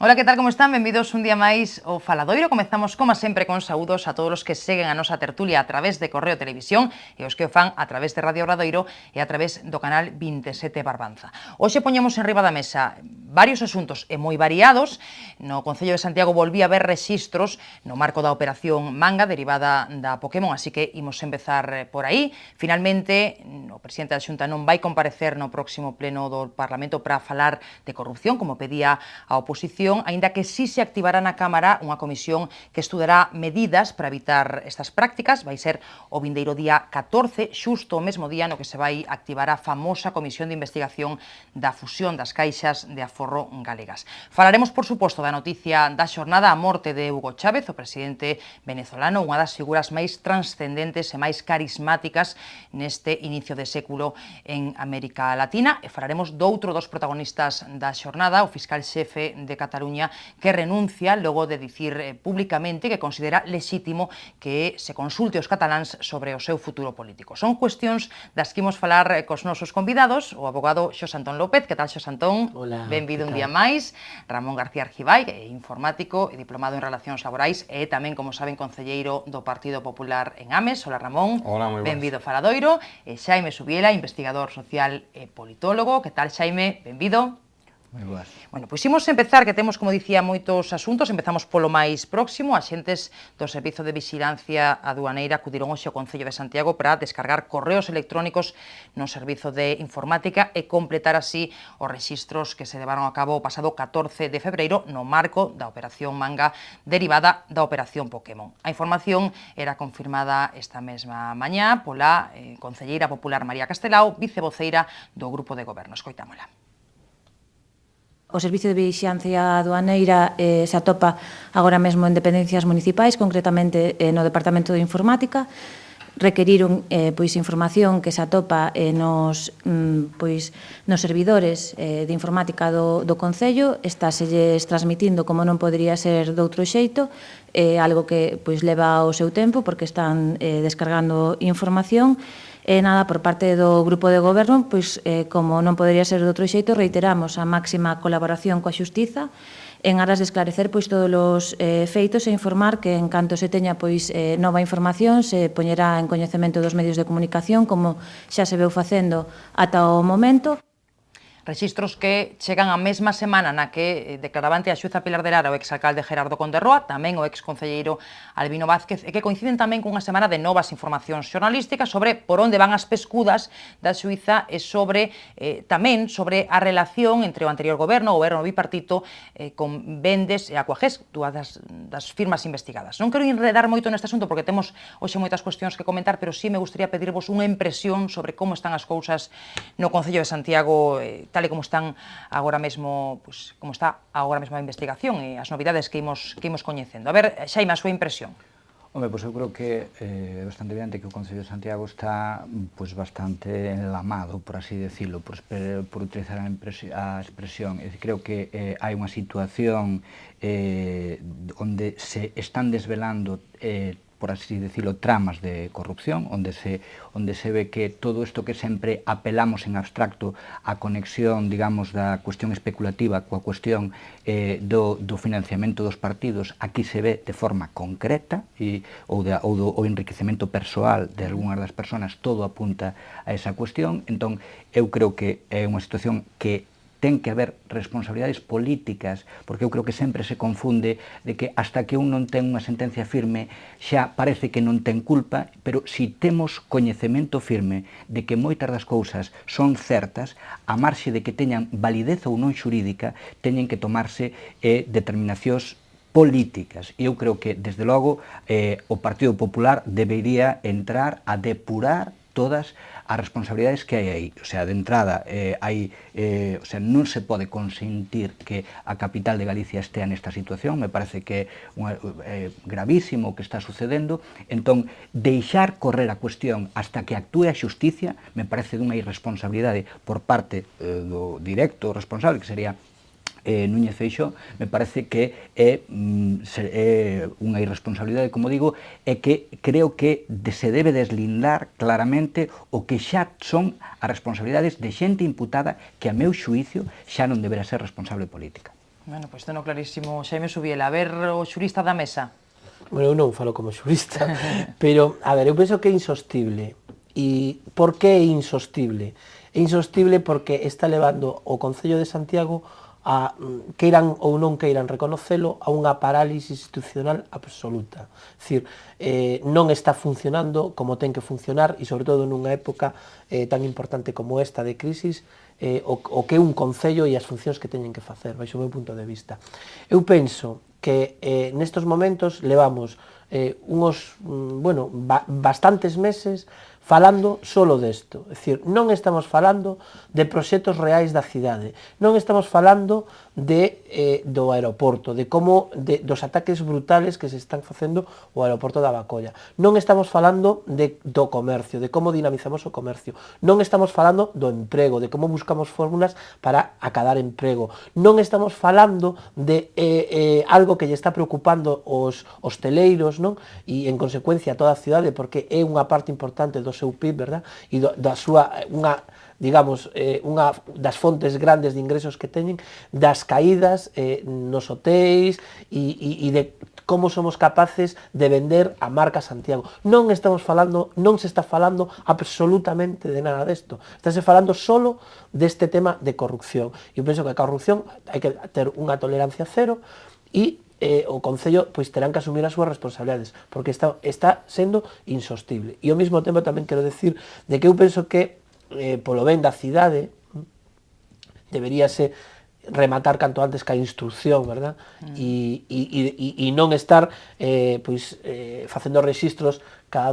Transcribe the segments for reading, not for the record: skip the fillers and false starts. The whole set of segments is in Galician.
Ola, que tal, como están? Benvidos un día máis ao Faladoiro. Comezamos, como sempre, con saúdos a todos os que seguen a nosa tertulia a través de Correo Televisión e os que o fan a través de Radio Obradoiro e a través do canal 27 Barbanza. Hoxe poñemos en riba da mesa varios asuntos e moi variados. No Concello de Santiago volví a ver rexistros no marco da operación Manga derivada da Pokémon, así que imos empezar por aí. Finalmente, o presidente da Xunta non vai comparecer no próximo pleno do Parlamento para falar de corrupción, como pedía a oposición, aínda que sí se activará na Cámara unha comisión que estudará medidas para evitar estas prácticas. Vai ser o vindeiro día 14, xusto o mesmo día no que se vai activar a famosa comisión de investigación da fusión das caixas de aforro galegas. Falaremos, por suposto, da noticia da xornada, a morte de Hugo Chávez, o presidente venezolano, unha das figuras máis transcendentes e máis carismáticas neste inicio de século en América Latina. E falaremos doutro dos protagonistas da xornada, o fiscal xefe de Cataluña, que renuncia logo de dicir públicamente que considera lexítimo que se consulte os cataláns sobre o seu futuro político. Son cuestións das que imos falar cos nosos convidados, o abogado Xosé Antón López. Que tal, Xosé Antón? Hola, benvido un día máis. Ramón García Argibay, que é informático e diplomado en Relacións Laborais e tamén, como saben, concelleiro do Partido Popular en Ames. Hola, Ramón. Hola, moi boas. Benvido Faladoiro. E Xaime Subiela, investigador social e politólogo. Que tal, Xaime? Benvido. Moi boas. Bueno, pois imos empezar, que temos, como dicía, moitos asuntos. Empezamos polo máis próximo. Axentes do Servizo de Vixilancia Aduaneira acudiron hoxe ao Concello de Santiago para descargar correos electrónicos no Servizo de Informática e completar así os rexistros que se levaron a cabo o pasado 14 de febreiro no marco da Operación Manga derivada da Operación Pokémon. A información era confirmada esta mesma mañá pola concelleira popular María Castelao, vicevoceira do Grupo de Goberno. Escoitámola. O Servicio de Vixilancia Aduaneira se atopa agora mesmo en dependencias municipais, concretamente no Departamento de Informática. Requeriron información que se atopa nos servidores de informática do Concello. Estáselles transmitindo como non podería ser doutro xeito, algo que leva o seu tempo porque están descargando información. E nada, por parte do Grupo de Goberno, como non podería ser de outro xeito, reiteramos a máxima colaboración coa Xustiza en aras de esclarecer todos os feitos e informar que en canto se teña nova información se poñerá en coñecemento dos medios de comunicación, como xa se veu facendo ata o momento. Rexistros que chegan a mesma semana na que declaraba ante a xueza Pilar de Lara o exalcalde Gerardo Conderroa, tamén o exconcelleiro Albino Vázquez, e que coinciden tamén cunha semana de novas informacións xornalísticas sobre por onde van as pescudas da xuíza e sobre tamén sobre a relación entre o anterior goberno bipartito, con Vendes e Aquagés, dúas das firmas investigadas. Non quero enredar moito neste asunto porque temos hoxe moitas cuestións que comentar, pero sí me gustaría pedirvos unha impresión sobre como están as cousas no Concello de Santiago, tal e como están agora mesmo, como está agora mesmo a investigación e as novidades que imos coñecendo. A ver, Xaime, a súa impresión. Home, pois eu creo que é bastante evidente que o Concello de Santiago está bastante enlamado, por así decirlo, por utilizar a expresión. Creo que hai unha situación onde se están desvelando por así decirlo, tramas de corrupción, onde se ve que todo isto que sempre apelamos en abstracto a conexión, digamos, da cuestión especulativa coa cuestión do financiamento dos partidos, aquí se ve de forma concreta ou do enriquecemento persoal de algunhas das persoas, todo apunta a esa cuestión. Entón, eu creo que é unha situación que ten que haber responsabilidades políticas, porque eu creo que sempre se confunde de que hasta que un non ten unha sentencia firme xa parece que non ten culpa, pero si temos coñecemento firme de que moitas das cousas son certas, a marxe de que teñan validez ou non xurídica, teñen que tomarse determinacións políticas. E eu creo que, desde logo, o Partido Popular debería entrar a depurar todas as responsabilidades que hai aí. O sea, de entrada, non se pode consentir que a capital de Galicia estea nesta situación, me parece que é gravísimo o que está sucedendo. Entón, deixar correr a cuestión hasta que actúe a xusticia me parece dunha irresponsabilidade por parte do directo responsable, que sería Núñez Feixóo. Me parece que é unha irresponsabilidade, como digo, e que creo que se debe deslindar claramente o que xa son as responsabilidades de xente imputada que, a meu xuicio, xa non deberá ser responsable política. Bueno, pois teno clarísimo, Xaime Subiela. A ver, o xurista da mesa. Bueno, eu non falo como xurista, pero, a ver, eu penso que é insostible. E por que é insostible? É insostible porque está levando o Concello de Santiago a, queiran ou non queiran reconocelo, a unha parálisis institucional absoluta. É dicir, non está funcionando como ten que funcionar e, sobre todo, nunha época tan importante como esta de crisis, o que é un Concello e as funcións que teñen que facer, baixo o meu punto de vista. Eu penso que nestos momentos levamos bastantes meses falando solo desto. É dicir, non estamos falando de proxectos reais da cidade, non estamos falando do aeroporto, dos ataques brutales que se están facendo ao aeroporto da Bacolla, non estamos falando do comercio, de como dinamizamos o comercio, non estamos falando do emprego, de como buscamos fórmulas para acadar emprego, non estamos falando de algo que lle está preocupando os hosteleiros, non? E en consecuencia a toda a cidade, porque é unha parte importante do seu PIB, verdad? E da súa, unha das fontes grandes de ingresos que teñen, das caídas nos hotéis e de como somos capaces de vender a marca Santiago. Non se está falando absolutamente de nada desto. Estáse falando solo deste tema de corrupción. Eu penso que a corrupción hai que ter unha tolerancia cero e o Concello pois terán que asumir as súas responsabilidades, porque está sendo insostible. E ao mesmo tempo tamén quero decir de que eu penso que polo ben da cidade deberíase rematar canto antes ca instrucción, verdad? E non estar facendo registros cada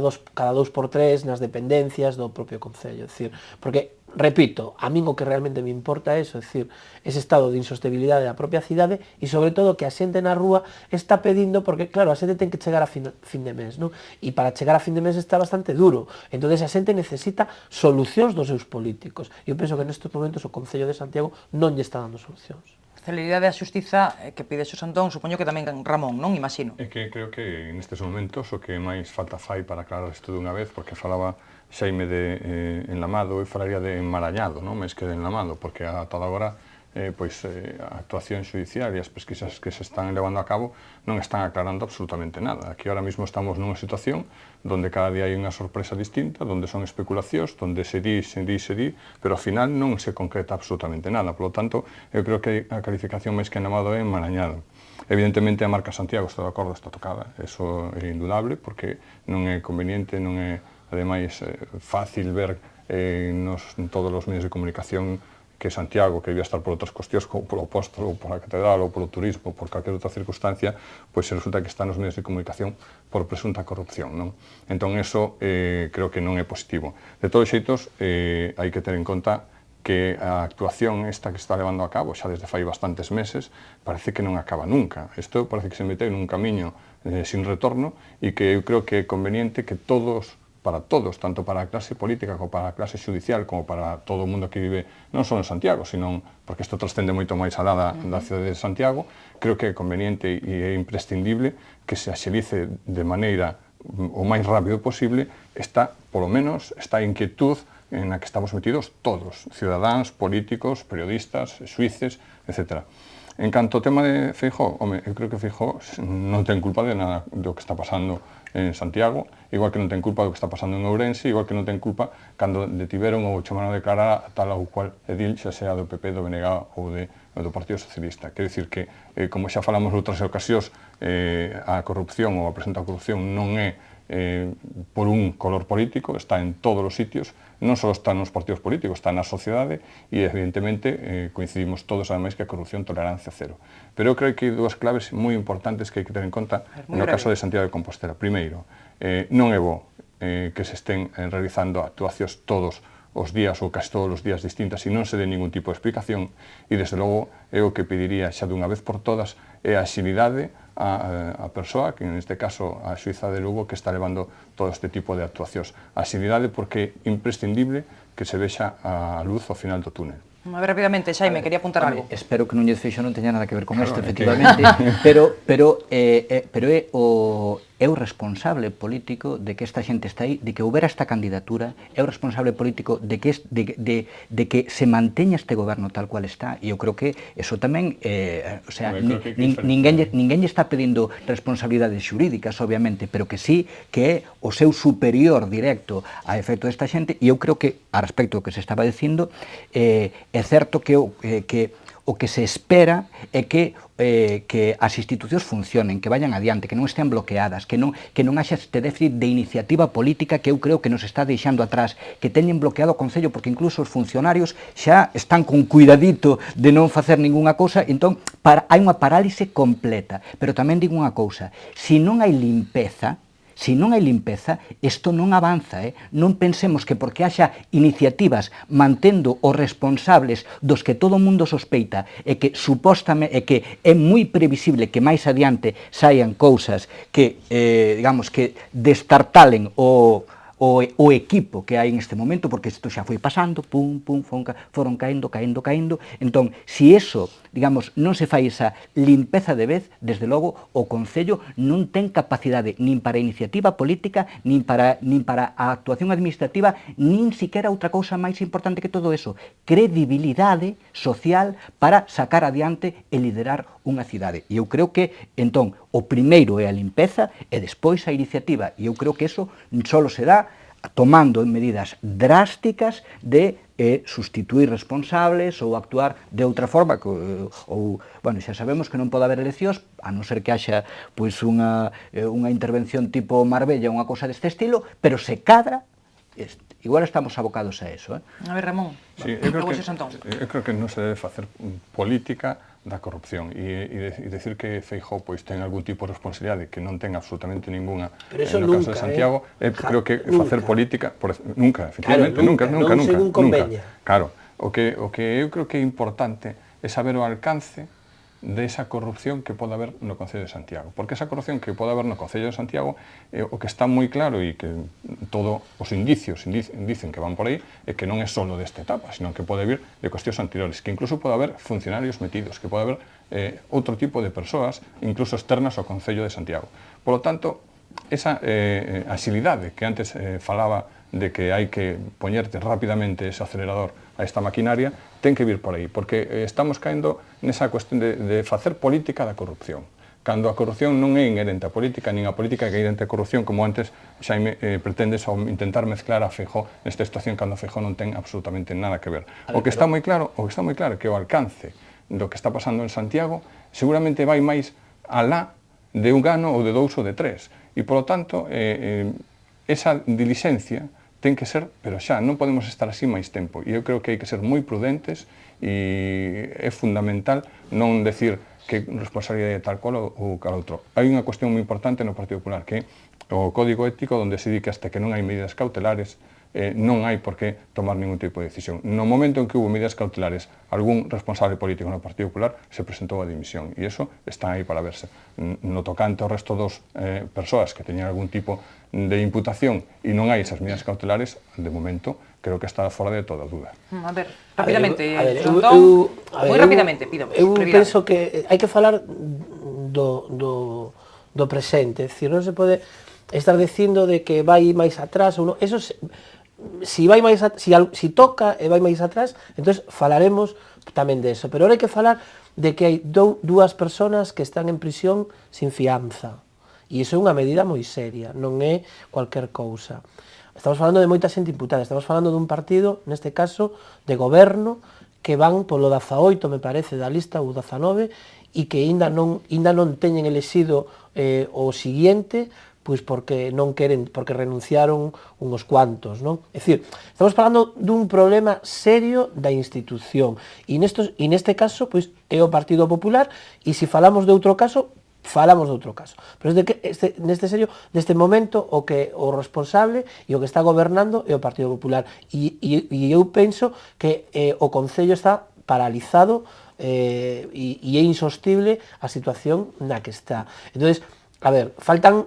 2x3 nas dependencias do propio Concello, é dicir, porque repito, a min o que realmente me importa é iso, é dicir, ese estado de insostenibilidade da propia cidade e, sobre todo, que a xente na rúa está pedindo, porque, claro, a xente ten que chegar a fin de mes, non? E para chegar a fin de mes está bastante duro. Entón, a xente necesita solucións dos seus políticos. E eu penso que nestes momentos o Concello de Santiago non lle está dando solucións. Celeridade da xustiza que pide Xos Antón, supoño que tamén Ramón, non? Imagino. É que creo que nestes momentos o que máis falta fai para aclarar isto dunha vez, porque falaba Xaime de enlamado, eu falaría de enmarañado, non? Máis que de enlamado, porque ata agora a actuación judicial e as pesquisas que se están levando a cabo non están aclarando absolutamente nada. Aquí ahora mismo estamos nunha situación donde cada día hai unha sorpresa distinta, donde son especulacións, donde se di, pero ao final non se concreta absolutamente nada. Por lo tanto, eu creo que a calificación máis que enlamado é enmarañado. Evidentemente a marca Santiago, estou de acordo, está tocada, eso é indudable, porque non é conveniente, non é, ademais, fácil ver en todos os medios de comunicación que Santiago, que debía estar por outras cuestións, como polo apóstolo, ou pola catedral, ou polo turismo, ou por calquer outra circunstancia, pois resulta que está nos medios de comunicación por presunta corrupción, non? Entón, eso creo que non é positivo. De todos os xeitos, hai que ter en conta que a actuación esta que está levando a cabo xa desde fai bastantes meses parece que non acaba nunca. Isto parece que se meteu nun camiño sin retorno e que eu creo que é conveniente que para todos, tanto para a clase política como para a clase judicial, como para todo o mundo que vive non só en Santiago, sino porque isto trascende moito máis alá da cidade de Santiago, creo que é conveniente e é imprescindible que se axilice de maneira o máis rápido posible polo menos, esta inquietud en a que estamos metidos todos, cidadáns, políticos, periodistas, xuíces, etc. En canto ao tema de Feijóo, eu creo que Feijóo non ten culpa de nada do que está pasando en Santiago, igual que non ten culpa do que está pasando en Ourense, igual que non ten culpa cando detiveron ou chamaron a declarar a tal ou cual edil, xa sea do PP, do BNG ou do Partido Socialista. Quero dicir que, como xa falamos outras ocasións, a corrupción ou a presunta corrupción non é por un color político, está en todos os sitios, non só está nos partidos políticos, está na sociedade e, evidentemente, coincidimos todos, ademais, que a corrupción tolerancia cero. Pero eu creo que hai dúas claves moi importantes que hai que ter en conta no caso de Santiago de Compostela. Primeiro, non é bo que se estén realizando actuacións todos os días ou casi todos os días distintas e non se dé ningún tipo de explicación e, desde logo, eu o que pediría xa dunha vez por todas é a axilidade a persoa, que neste caso a xuíza de Lugo, que está levando todo este tipo de actuacións. A axilidade porque é imprescindible que se vexa a luz ao final do túnel. A ver, rapidamente, Xaime, quería apuntar algo. Espero que Núñez Feixóo non teña nada que ver con isto, efectivamente, pero é é o responsable político de que esta xente está aí, de que houbera esta candidatura, é o responsable político de que se manteña este goberno tal cual está, e eu creo que eso tamén, o sea, ninguén lle está pedindo responsabilidades xurídicas, obviamente, pero que sí que é o seu superior directo a efecto desta xente, e eu creo que, a respecto do que se estaba dicindo, é certo que o que se espera é que as institucións funcionen, que vayan adiante, que non estén bloqueadas, que non haxa este déficit de iniciativa política que eu creo que nos está deixando atrás, que teñen bloqueado o Concello, porque incluso os funcionarios xa están con cuidadito de non facer ninguna cousa, entón hai unha parálise completa. Pero tamén digo unha cousa, se non hai limpeza, isto non avanza, non pensemos que porque haxa iniciativas mantendo os responsables dos que todo o mundo sospeita e que supostamente é moi previsible que máis adiante saian cousas que, digamos, que destartalen o equipo que hai en este momento, porque isto xa foi pasando, foron caendo, entón, se iso, digamos, non se fai esa limpeza de vez, desde logo, o Concello non ten capacidade nin para a iniciativa política, nin para a actuación administrativa, nin siquiera outra cousa máis importante que todo eso, credibilidade social para sacar adiante e liderar unha cidade. E eu creo que, entón, o primeiro é a limpeza e despois a iniciativa. E eu creo que eso só se dá tomando medidas drásticas de sustituir responsables ou actuar de outra forma, bueno, xa sabemos que non pode haber eleccións, a non ser que haxa pois unha intervención tipo Marbella, unha cousa deste estilo, pero se cadra, igual estamos abocados a eso. A ver, Ramón, sí, eu creo que non se debe facer política da corrupción e decir que Feijóo pois ten algún tipo de responsabilidade que non ten absolutamente ninguna no caso de Santiago, creo que facer política nunca, efectivamente, nunca. Claro, o que eu creo que é importante é saber o alcance desa corrupción que pode haber no Concello de Santiago, porque esa corrupción que pode haber no Concello de Santiago, o que está moi claro e que todos os indicios dicen que van por aí, é que non é só desta etapa, sino que pode vir de cuestións anteriores, que incluso pode haber funcionarios metidos, que pode haber outro tipo de persoas, incluso externas ao Concello de Santiago. Por lo tanto, esa axilidade que antes falaba de que hai que poñerte rapidamente ese acelerador a esta maquinaria, ten que vir por aí, porque estamos caendo nesa cuestión de facer política da corrupción. Cando a corrupción non é inherente a política, nin a política que é inherente a corrupción, como antes Xaime pretendes intentar mezclar a Feijóo nesta situación cando a Feijóo non ten absolutamente nada que ver. O que está moi claro é que o alcance do que está pasando en Santiago seguramente vai máis alá de un ano ou de dous ou de tres. E, polo tanto, esa diligencia ten que ser, pero xa, non podemos estar así máis tempo. E eu creo que hai que ser moi prudentes e é fundamental non decir que responsabilidade tal cual ou cal outro. Hai unha cuestión moi importante no Partido Popular, que é o Código Ético, onde se di que hasta que non hai medidas cautelares non hai por que tomar ningún tipo de decisión. No momento en que hubo medidas cautelares, algún responsable político no Partido Popular se presentou a dimisión, e iso está aí para verse. No tocante ao resto dos persoas que teñan algún tipo de imputación e non hai esas medidas cautelares, de momento, creo que está fora de toda dúda. A ver, rapidamente, Xontón, moi rapidamente, pido. Eu penso que hai que falar do presente, é dicir, non se pode estar dicindo de que vai máis atrás ou non, eso si toca e vai máis atrás, entonces falaremos tamén de eso, pero ahora hai que falar de que hai dúas persoas que están en prisión sin fianza. E iso é unha medida moi seria, non é cualquier cousa. Estamos falando de moita xente imputada, estamos falando dun partido, neste caso, de goberno, que van polo 18, me parece, da lista, ou 19, e que ainda non teñen elexido o siguiente, pois porque non queren, porque renunciaron uns cuantos, non? É dicir, estamos falando dun problema serio da institución, e neste caso, pois, é o Partido Popular, e se falamos de outro caso, falamos de outro caso. Pero neste momento o responsable e o que está gobernando é o Partido Popular. E eu penso que o Concello está paralizado e é insostible a situación na que está. Entón, a ver, faltan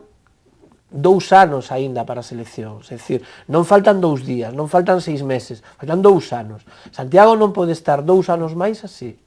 2 anos aínda para as eleccións, é dicir, non faltan 2 días, non faltan 6 meses, faltan 2 anos. Santiago non pode estar 2 anos máis así.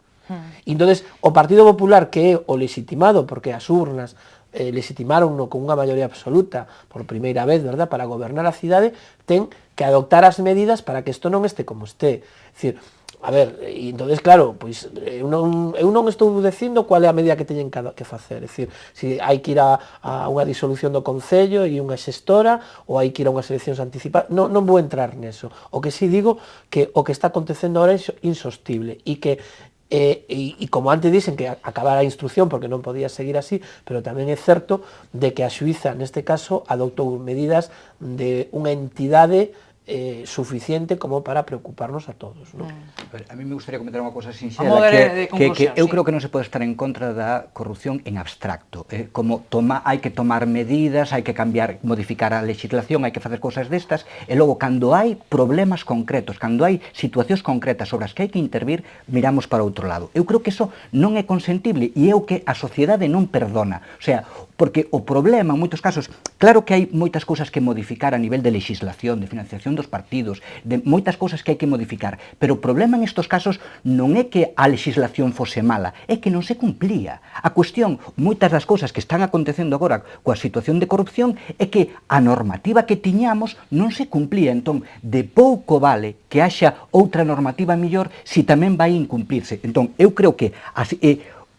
E entón, o Partido Popular, que é o legitimado, porque as urnas legitimaron con unha maioría absoluta por primeira vez, verdad, para gobernar a cidade, ten que adoptar as medidas para que isto non este como este. É dicir, a ver, e entonces claro, pois eu non estou dicindo cual é a medida que teñen que facer, é dicir, se hai que ir a unha disolución do Concello e unha xestora, ou hai que ir a unhas eleccións anticipadas, non vou entrar neso. O que si digo que o que está acontecendo agora é insostible, e que e como antes dicen que acabara a instrucción porque non podía seguir así, pero tamén é certo de que a xuíza neste caso adoptou medidas de unha entidade suficiente como para preocuparnos a todos, non? A mí me gustaría comentar unha cosa sinxela, que eu creo que non se pode estar en contra da corrupción en abstracto, como hai que tomar medidas, hai que cambiar, modificar a legislación, hai que facer cousas destas, e logo, cando hai problemas concretos, cando hai situacións concretas sobre as que hai que intervir, miramos para outro lado. Eu creo que eso non é consentible, e é o que a sociedade non perdona. O sea, porque o problema, en moitos casos, claro que hai moitas cousas que modificar a nivel de legislación, de financiación dos partidos, de moitas cousas que hai que modificar, pero o problema en estos casos non é que a legislación fose mala, é que non se cumplía. A cuestión, moitas das cousas que están acontecendo agora coa situación de corrupción é que a normativa que tiñamos non se cumplía, entón de pouco vale que haxa outra normativa mellor se tamén vai incumplirse. Entón, eu creo que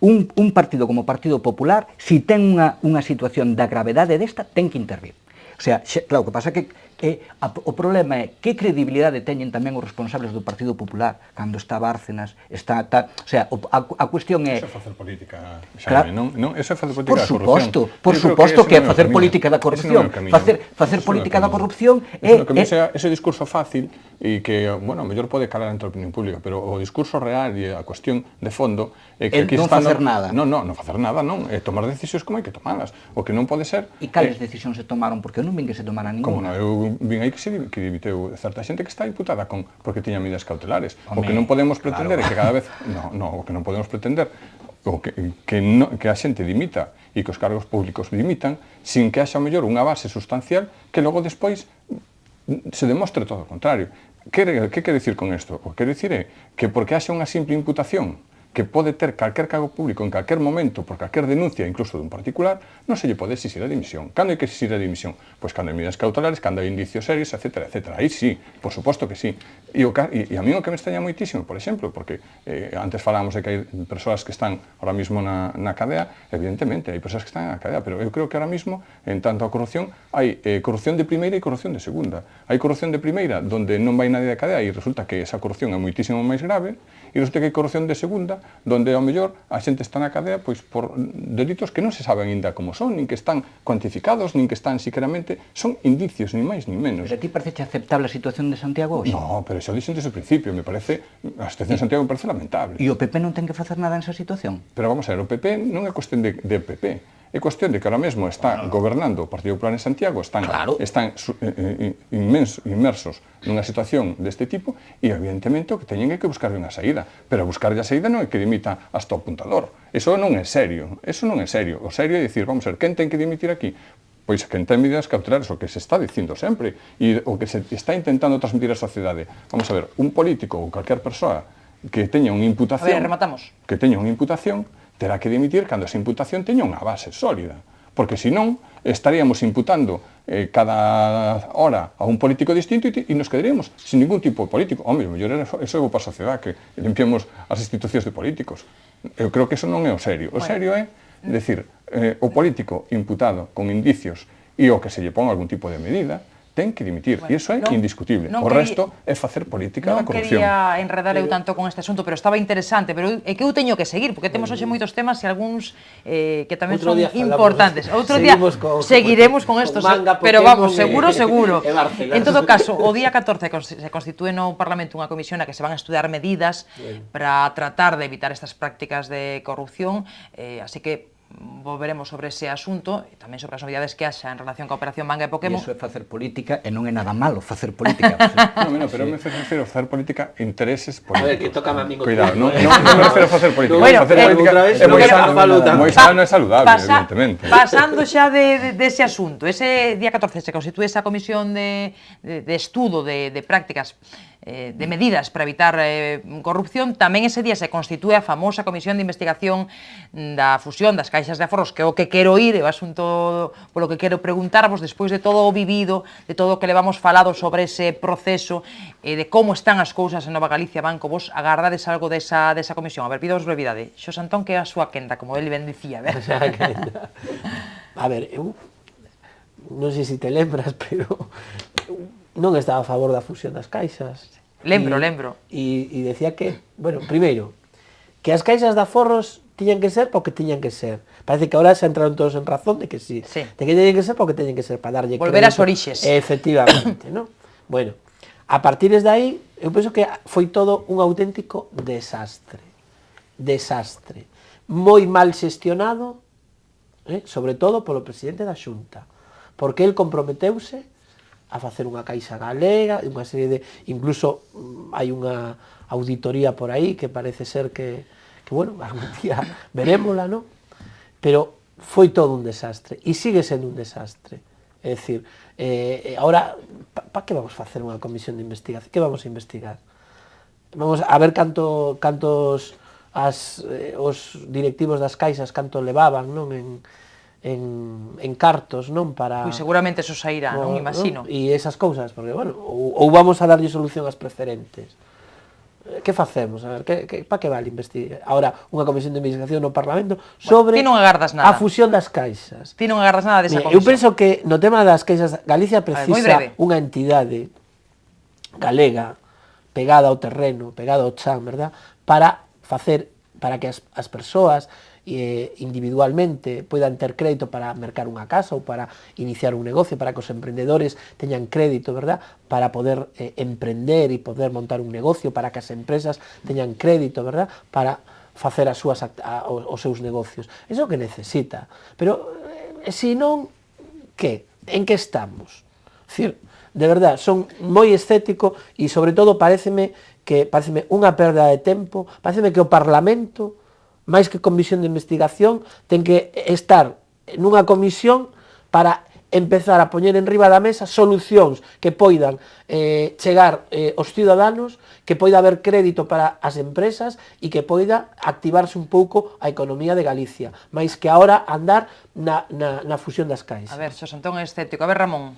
un partido como o Partido Popular, si ten unha situación da gravedade desta, ten que intervir. O sea, claro, o que pasa é que o problema é que credibilidade teñen tamén os responsables do Partido Popular cando está Bárcenas, está tal, o sea, a cuestión é... Eso é facer política, Xaime, non? Eso é facer política da Por corrupción. suposto que é facer política da corrupción. Facer política da corrupción é... Ese discurso fácil e que, bueno, mellor pode calar entre a opinión pública, pero o discurso real e a cuestión de fondo é que aquí non facer nada. Non facer nada, non. É tomar decisións como hai que tomalas. O que non pode ser... E cales decisións se tomaron? Porque eu non vin que se tomara ninguna. Como non, eu vin aí que dimiteu certa xente que está imputada porque tiña medidas cautelares. O que non podemos pretender é que cada vez... o que non podemos pretender que a xente dimita e que os cargos públicos dimitan sin que haxa o mellor unha base sustancial que logo despois se demostre todo o contrario. Que quere dicir con isto? O que quere dicir é que porque haxa unha simple imputación que pode ter calquer cargo público en calquer momento por calquer denuncia, incluso dun particular, non se lle pode exixir a dimisión. Cando hai que exixir a dimisión? Pois cando hai medidas cautelares, cando hai indicios serios, etc. Aí sí, por suposto que sí. E a mí o que me extraña moitísimo, por exemplo, porque antes falábamos de que hai persoas que están ahora mismo na cadea, evidentemente, hai persoas que están na cadea, pero eu creo que ahora mismo, en tanto a corrupción, hai corrupción de primeira e corrupción de segunda. Hai corrupción de primeira, donde non vai nadie da cadea e resulta que esa corrupción é moitísimo máis grave, e resulta que hai corrupción de segunda, donde ao mellor a xente está na cadea pois por delitos que non se saben ainda como son, nin que están cuantificados, nin que están siqueramente, son indicios, ni máis ni menos. Pero a ti parece aceptable a situación de Santiago hoxe? No, pero xa dixen desde o principio, a situación de Santiago me parece lamentable. E o PP non ten que facer nada nesa situación? Pero vamos a ver, o PP non é cuestión de PP, é cuestión de que ahora mesmo está gobernando o Partido Popular en Santiago, están inmersos nunha situación deste tipo e evidentemente o que teñen é que buscarle unha saída, pero buscarlle a saída non é que dimita hasta o apuntador. Eso non é serio, O serio é dicir, vamos a ver, quen ten que dimitir aquí? Pois quen ten medidas cautelares, o que se está dicindo sempre, e o que se está intentando transmitir á sociedade. Vamos a ver, un político ou calquer persoa que teña unha imputación... A ver, rematamos. Que teña unha imputación, terá que dimitir cando esa imputación teña unha base sólida. Porque senón estaríamos imputando cada hora a un político distinto e nos quedaríamos sin ningún tipo de político. Home, mellor eso é para a sociedade, que limpiemos as institucións de políticos. Eu creo que eso non é o serio. O serio é, decir, o político imputado con indicios e o que se lle pon algún tipo de medida, ten que dimitir, e iso é indiscutible. O resto é facer política da corrupción. Non quería enredar eu tanto con este asunto, pero estaba interesante, pero é que eu teño que seguir, porque temos hoxe moitos temas e algúns que tamén son importantes. Outro día seguiremos con estos, pero vamos, seguro. En todo caso, o día 14 se constitúe no Parlamento unha comisión na que se van a estudiar medidas para tratar de evitar estas prácticas de corrupción, así que volveremos sobre ese asunto e tamén sobre as novidades que haxa en relación coa Operación Manga e Pokémon. E iso é facer política e non é nada malo facer política. Non, pero me refiro a facer política intereses políticos. A ver, que toca a min. Cuidado, non me refiro a facer política. Bueno, facer política é moi sano e saludable, evidentemente. Pasando xa dese asunto, ese día 14 se constitúe esa comisión de estudo de prácticas medidas para evitar corrupción, tamén ese día se constitúe a famosa comisión de investigación da fusión das caixas de aforros, que é o que quero ir, é o asunto polo que quero preguntarvos, despois de todo o vivido, de todo o que levamos falado sobre ese proceso, de como están as cousas en Nova Galicia Banco, vos agardades algo desa comisión? A ver, pidamos brevidade. Xos Antón, que é a súa quenda, como ele ben dicía, a ver. A ver, eu non sei se te lembras, pero non estaba a favor da fusión das caixas. Lembro. E decía que, bueno, primeiro, que as caixas de aforros tiñan que ser porque tiñan que ser. Parece que ahora se entraron todos en razón de que sí. De que tiñan que ser porque tiñan que ser, para darlle volver ás orixes. Efectivamente, ¿no? Bueno, a partir de aí, eu penso que foi todo un auténtico desastre. Desastre. Moi mal xestionado, sobre todo polo presidente da Xunta, porque el comprometeuse a facer unha caixa galega, unha serie de... Incluso hai unha auditoría por aí que parece ser que bueno, algún día verémola, ¿no? Pero foi todo un desastre, e sigue sendo un desastre. É dicir, ahora, para que vamos facer unha comisión de investigación? Que vamos a investigar? Vamos a ver cantos os directivos das caixas canto levaban, non? En cartos, non? Para... Pois seguramente eso sairá, non? Imagino. E esas cousas, porque, bueno, ou vamos a darlle solución ás preferentes. Que facemos? A ver, para que vale investigar? Ahora, unha comisión de investigación no Parlamento sobre a fusión das caixas. Ti non agardas nada desa comisión. Eu penso que no tema das caixas, Galicia precisa unha entidade galega pegada ao terreno, pegada ao chan, verdad? Para que as persoas individualmente poidan ter crédito para mercar unha casa ou para iniciar un negocio, para que os emprendedores teñan crédito, verdad? Para poder emprender e poder montar un negocio, para que as empresas teñan crédito, verdad? Para facer os seus negocios. Iso é o que necesita. Pero, se non, que? En que estamos? Dicir, de verdad, son moi escéptico e, sobre todo, pareceme unha perda de tempo, pareceme que o Parlamento, máis que comisión de investigación, ten que estar nunha comisión para empezar a poñer en riba da mesa solucións que poidan chegar aos cidadanos, que poida haber crédito para as empresas e que poida activarse un pouco a economía de Galicia, máis que agora andar na fusión das caixas. A ver, Xos Antón é escéptico. A ver, Ramón.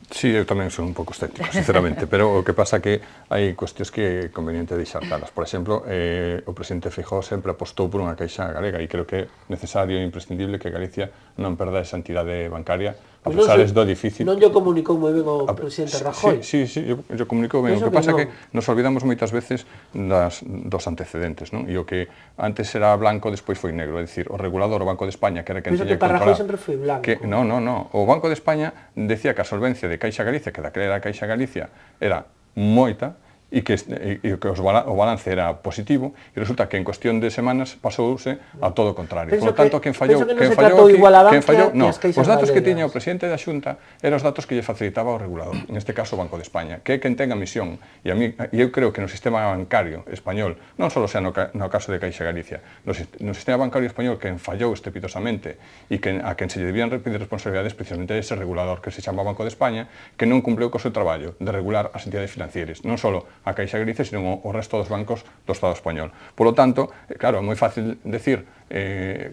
Sí, eu tamén son un pouco escéptico, sinceramente, pero o que pasa que hai cuestións que é conveniente deixar claras. Por exemplo, o presidente Feijóo sempre apostou por unha caixa galega e creo que é necesario e imprescindible que Galicia non perda esa entidade bancaria, a pesar do difícil... Non lle comunicou moi ben o presidente Rajoy. Sí, yo comunicou ben. O que pasa é que nos olvidamos moitas veces dos antecedentes, non? E o que antes era blanco, despois foi negro, é dicir, o regulador, o Banco de España, que era quen tiña que controlar... Rajoy sempre foi blanco. Non. O Banco de España decía que a solvencia de Caixa Galicia, que daquela era Caixa Galicia, era moita, e que o balance era positivo, e resulta que en cuestión de semanas pasouse a todo o contrario. Por lo tanto, quen fallou os datos que tiña o presidente da Xunta eran os datos que lle facilitaba o regulador, en este caso o Banco de España, que é quen ten a misión, e eu creo que no sistema bancario español, non só sea no caso de Caixa Galicia, no sistema bancario español quen fallou estrepitosamente e a quen se lle debían pedir responsabilidades precisamente ese regulador que se chama Banco de España, que non cumpleu co seu traballo de regular as entidades financieras, non só a Caixa Galicia, sino o resto dos bancos do Estado español. Por lo tanto, claro, é moi fácil decir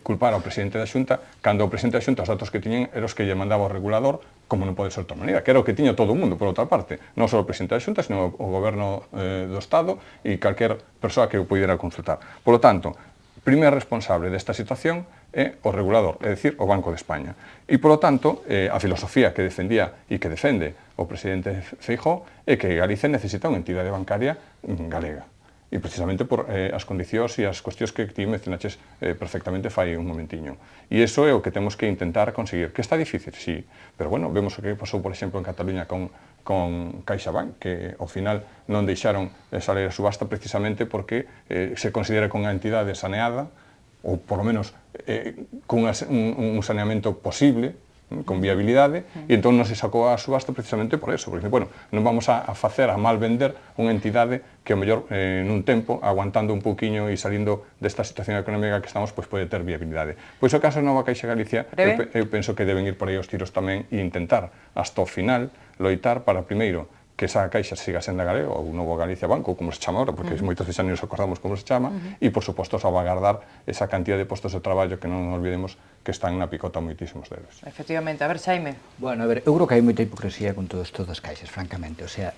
culpar ao presidente da Xunta cando o presidente da Xunta os datos que tiñen eran os que lle mandaba o regulador, como non pode ser de outra maneira, que era o que tiña todo o mundo, por outra parte, non só o presidente da Xunta, sino o goberno do Estado e calquer persoa que o pudera consultar. Por lo tanto, primeiro responsable desta situación é o regulador, é dicir, o Banco de España. E, polo tanto, a filosofía que defendía e que defende o presidente Feijóo é que Galicia necesita unha entidade bancaria galega. E precisamente por as condicións e as cuestións que ti mencionaches perfectamente fai un momentiño. E iso é o que temos que intentar conseguir. Que está difícil, sí, pero bueno, vemos o que pasou, por exemplo, en Cataluña con CaixaBank, que ao final non deixaron salir a subasta precisamente porque se considera que unha entidade saneada, ou polo menos con un saneamento posible, con viabilidade, e entón non se sacou a subasta precisamente por eso, porque, bueno, non vamos a facer, a mal vender unha entidade que, ao mellor, nun tempo, aguantando un pouquiño e salindo desta situación económica que estamos, pois pode ter viabilidade. Pois o caso da Nova Caixa Galicia, eu penso que deben ir por aí os tiros tamén e intentar, hasta o final, loitar para, primeiro, que esa caixa siga sendo galego, ou Novo Galicia Banco, como se chama agora, porque moitos xa non nos acordamos como se chama, e, por suposto, salvaguardar esa cantidad de postos de traballo que non nos olvidemos que están na picota moitísimos deles. Efectivamente. A ver, Xaime. Bueno, a ver, eu creo que hai moita hipocresía con todo isto das caixas, francamente. O sea,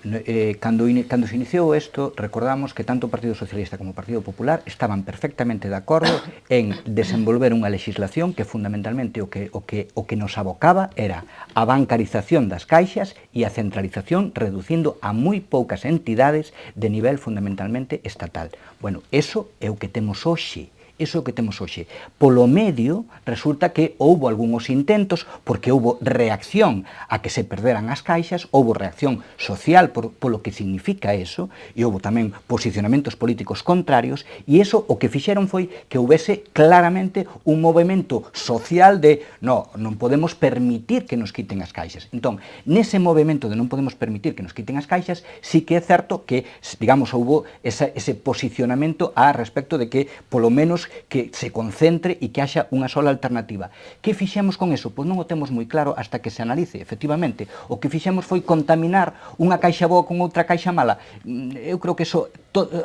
cando se iniciou isto, recordamos que tanto o Partido Socialista como o Partido Popular estaban perfectamente de acordo en desenvolver unha legislación que fundamentalmente o que nos abocaba era a bancarización das caixas e a centralización reducindo a moi poucas entidades de nivel fundamentalmente estatal. Bueno, eso é o que temos hoxe. Iso é o que temos hoxe. Polo medio, resulta que houbo algúns intentos, porque houbo reacción a que se perderan as caixas, houbo reacción social polo que significa eso, e houbo tamén posicionamentos políticos contrarios, e iso o que fixeron foi que houbese claramente un movimento social de non podemos permitir que nos quiten as caixas. Entón, nese movimento de non podemos permitir que nos quiten as caixas, sí que é certo que, digamos, houbo ese posicionamento a respecto de que, polo menos, que se concentre e que haxa unha sola alternativa. Que fixemos con eso? Pois non o temos moi claro hasta que se analice, efectivamente. O que fixemos foi contaminar unha caixa boa con outra caixa mala. Eu creo que eso,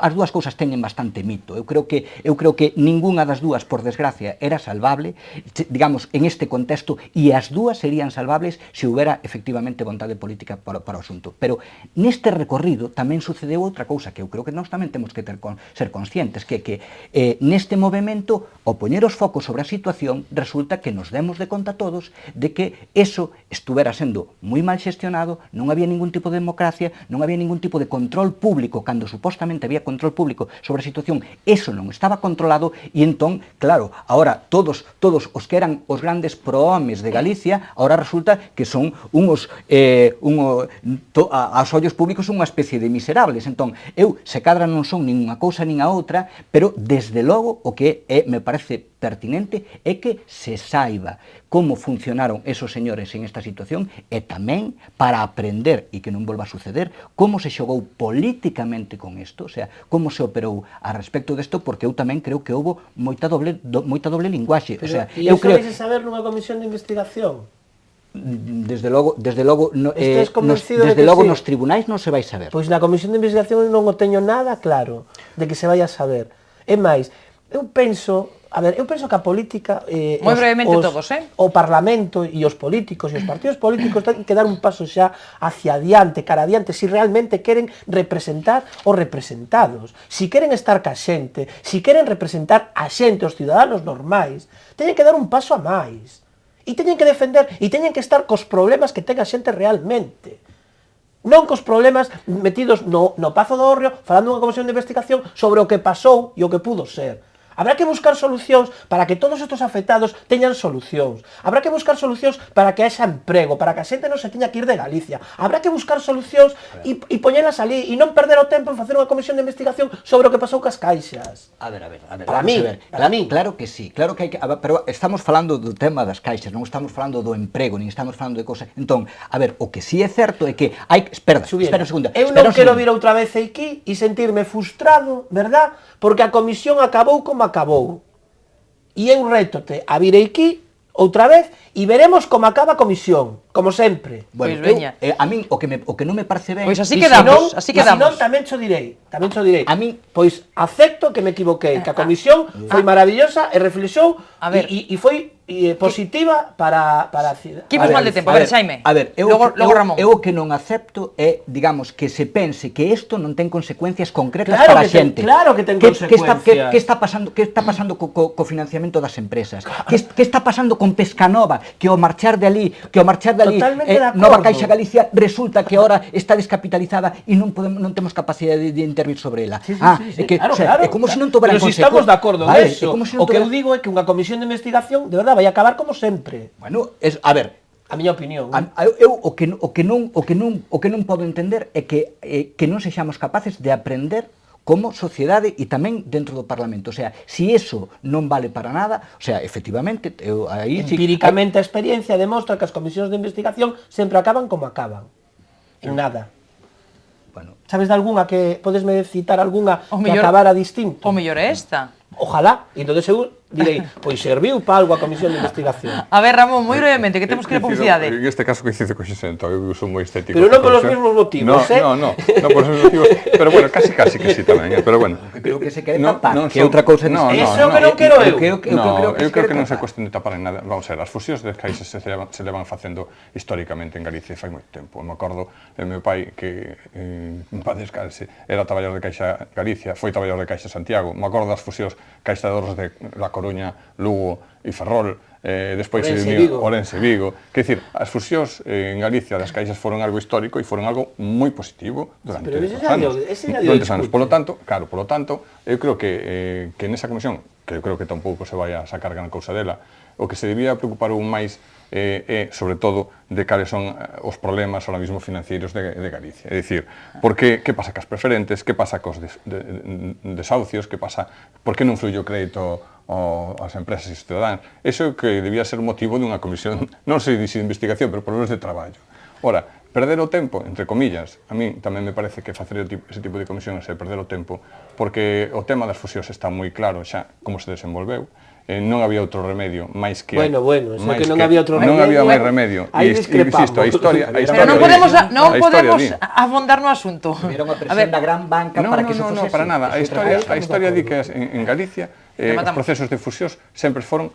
as dúas cousas teñen bastante mito. Eu creo que ningunha das dúas, por desgracia, era salvable, digamos, en este contexto, e as dúas serían salvables se houbera efectivamente vontade política para o asunto. Pero neste recorrido tamén sucedeu outra cousa que eu creo que nós tamén temos que ser conscientes, que neste movimento, ao poñer os focos sobre a situación, resulta que nos demos de conta todos de que eso estuvera sendo moi mal xestionado, non había ningún tipo de democracia, non había ningún tipo de control público, cando supostamente había control público sobre a situación, eso non estaba controlado, e entón, claro, ahora todos os que eran os grandes prohomes de Galicia, ahora resulta que son aos ollos públicos unha especie de miserables. Entón, eu, se cadra non son nin unha cousa nin a outra, pero desde logo o que me parece pertinente é que se saiba como funcionaron esos señores en esta situación e tamén para aprender e que non volva a suceder como se xogou políticamente con isto, o sea, como se operou a respecto desto, porque eu tamén creo que houbo moita doble linguaxe. O sea, e iso vais a saber nunha comisión de investigación? Desde logo nos tribunais non se vai saber. Pois na comisión de investigación non o teño nada claro de que se vai a saber. É máis, eu penso que a política, moi brevemente todos, o Parlamento e os políticos e os partidos políticos ten que dar un paso xa hacia adiante, cara adiante, se realmente queren representar os representados, se queren estar ca xente, se queren representar a xente, os ciudadanos normais, teñen que dar un paso a máis, e teñen que defender, e teñen que estar cos problemas que ten a xente realmente. Non cos problemas metidos no Pazo do Hórreo, falando dunha comisión de investigación sobre o que pasou e o que pudo ser. Habrá que buscar solucións para que todos estes afectados teñan solucións. Habrá que buscar solucións para que haxa emprego, para que a xente non se teña que ir de Galicia. Habrá que buscar solucións e poñelas ali e non perder o tempo en facer unha comisión de investigación sobre o que pasou cas caixas. A ver. Para mí. Claro que sí, claro que hai que... Pero estamos falando do tema das caixas, non estamos falando do emprego, nin estamos falando de cousas... Entón, a ver, o que sí é certo é que hai... Espera un segundo. Eu non quero vir outra vez aquí e sentirme frustrado, verdad? Porque a comisión acabou como acabou. E eu rétote a vir aquí outra vez e veremos como acaba a comisión, como sempre. Bueno, a min o que non me parece ben... Pois así quedamos, así quedamos. Se non, tamén cho direi. A min, pois acepto que me equivoquei, que a comisión foi maravillosa e reflexou e foi positiva para a cidade. Quimos mal de tempo, a ver, Xaime. A ver, logo Ramón. Eu o que non acepto é, digamos, que se pense que isto non ten consecuencias concretas para a xente. Claro que ten consecuencias. Que está pasando co financiamento das empresas? Que está pasando con Pescanova? Que ao marchar de ali, Nova Caixa Galicia resulta que ahora está descapitalizada e non temos capacidade de intervir sobre ela. Claro. É como se non toveran consecuencias. Pero se estamos de acordo nisso. O que eu digo é que unha comisión de investigación, de verdade, vai acabar como sempre. Bueno, a ver, a miña opinión. Eu o que non podo entender é que non sexamos capaces de aprender como sociedade e tamén dentro do Parlamento. O sea, se iso non vale para nada, o sea, efectivamente, empíricamente a experiencia demostra que as comisións de investigación sempre acaban como acaban. En nada. Bueno, sabes de algunha que podesme citar algunha que acabara distinto? O mellor é esta. Ojalá, e entonces eu direi, pois serviu para algo a comisión de investigación. A ver, Ramón, moi brevemente, que temos que ir a publicidade. En este caso coincide co Xisento, eu son moi estético. Pero non polos mesmos motivos, non polos mesmos motivos, pero bueno, casi que sí tamén, pero bueno. Creo que se quere tapar, que é outra cousa distinta. Eso que non quero eu. Eu creo que non se cuestión de tapar en nada. Vamos a ver, as fusións de caixas se levan facendo históricamente en Galicia fai moito tempo. Me acordo do meu pai que, en paz descanse, era traballador de Caixa Galicia, foi traballador de Caixa Santiago. Me acordo das fusións Caixa de Ahorros de La Coruña, Lugo e Ferrol, despois Ourense e Vigo. Quer dicir, as fusións en Galicia das caixas foron algo histórico e foron algo moi positivo durante os anos. Polo tanto, eu creo que nesa comisión, que eu creo que tampouco se vai a sacar gran cousa dela, o que se debía preocupar un máis é, sobre todo, de cales son os problemas ahora mismo financeiros de Galicia. É dicir, que pasa cas preferentes, que pasa cos desahucios, que pasa, por que non fluye o crédito ás empresas e cidadáns. Eso que debía ser motivo dunha comisión, non sei de investigación, pero por lo menos de traballo. Ora, perder o tempo, entre comillas, a mí tamén me parece que facer ese tipo de comisións é perder o tempo, porque o tema das fusións está moi claro xa como se desenvolveu, non había outro remedio máis que Bueno, xa que non había outro remedio. Non había máis remedio. Aí discrepamos. Insisto, a historia Pero non podemos afondar no asunto. Era unha presión da gran banca para que eso fose así. Non, para nada. A historia di que en Galicia os procesos de fusións sempre foron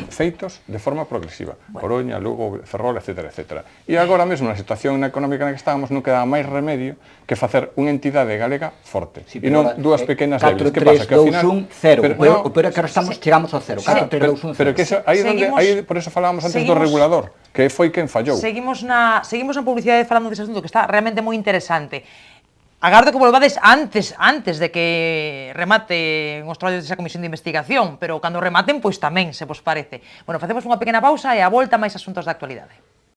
feitos de forma progresiva. Coruña, Lugo, Ferrol, etc. E agora mesmo, na situación económica na que estábamos, non quedaba máis remedio que facer unha entidade galega forte. E non dúas pequenas débiles. Que pasa? Que ao final... 4, 3, 2, 1, 0. Pero que ahora chegamos ao 0. 4, 3, 2, 1, 0. Pero que aí por eso falábamos antes do regulador, que foi quen fallou. Seguimos na publicidade falando dese asunto que está realmente moi interesante. Agardo que volvades antes de que remate os traballos desa comisión de investigación, pero cando rematen, pois tamén, se vos parece. Bueno, facemos unha pequena pausa e a volta máis asuntos da actualidade.